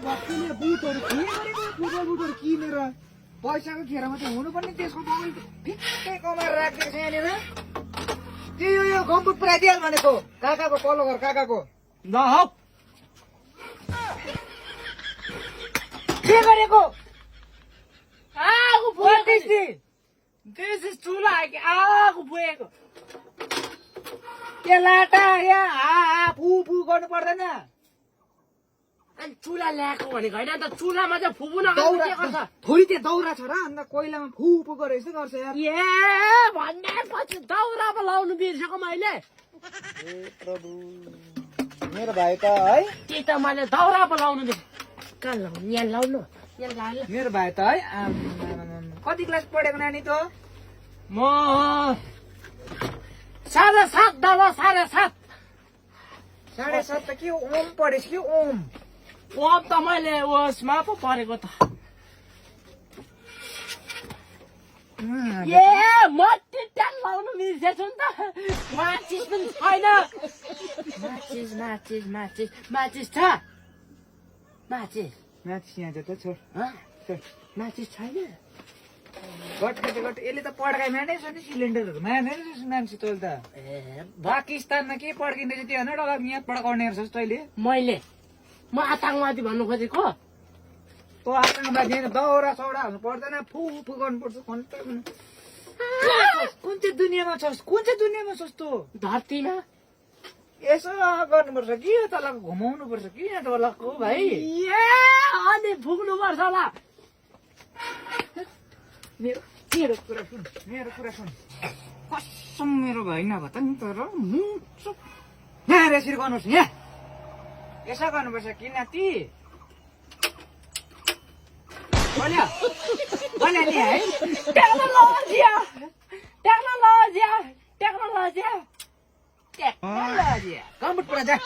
भक्तिले बुटहरू के गरेको फुटबल बुटहरू किनेर पैसाको खेरमा चाहिँ हुनुपर्ने त्यसको पनि ठिक्कै कमाएर राखिदिएको छ यहाँनिर त्यो यो गम्बुट पुऱ्याइदिहाल भनेको काकाको पल्लो घर काकाको ल हौ के गरेको आगो फुएको दिस इज चुला आगो फुएको के लाटा यहाँ हा फु फु गर्नु पर्दैन अनि चुला ल्याएको भनेको होइन अन्त चुलामा चाहिँ फुफु नगर्नु के गर्छ थोरै त्यो दौरा छ र अन्त कोइलामा फु फु गरेर यस्तो गर्छ यार ए भनेपछि दाउरा पो लाउनु बिर्सेको मैले ए प्रभु मेरो भाइ त है त्यही त मैले दाउरा पो लाउनु बिर्से कहाँ लाउनु यहाँ लाउनु यहाँ लायो मेरो भाइ त है कति क्लास पढेको नानी त म 7.5 दादा 7.5 7.5 त के ओम पढेछ कि ओम अब त मैले उसमा पो परेको त ए मट्टी ट्याङ लाउनु बिर्सेछु नि त माचिस पनि छैन माचिस माचिस माचिस माचिस छ माचिस माथि यहाँ त छोड माचिस छैन गट यसले त पड्काइ मानेछ नि सिलिन्डरहरू मानेछ मान्छे तैँले त ए पाकिस्तानमा के पड्किँदैछ त्यो होइन डला यहाँ पड्काउने हेर्छस् तैँले म आतङ्कवादी भन्नु खोजेको तँ आतङ्कवादी दौरा सौरा हाल्नु पर्दैन फु फु गर्नुपर्छ कुन चाहिँ दुनियाँमा छस् तँ धरतीमा यसो गर्नुपर्छ कि यो तलको घुमाउनु पर्छ कि यहाँ तलको भाइ ए अनि फुक्नु पर्छ होला मेरो कुरा सुन कसम मेरो भाइ नभए त नि तर मुचुक यहाँ यसरी गर्नुहोस् यहाँ यसो गर्नुपर्छ कि नाति भन्यो नि है टेक्नोलोजी कम्पुट पुरा जा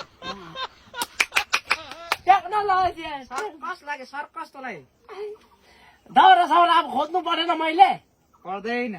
टेक्नोलोजी सर्कस लाग्यो सर्कस तँलाई दाउरा साउरा अब खोज्नु परेन मैले पर्दैन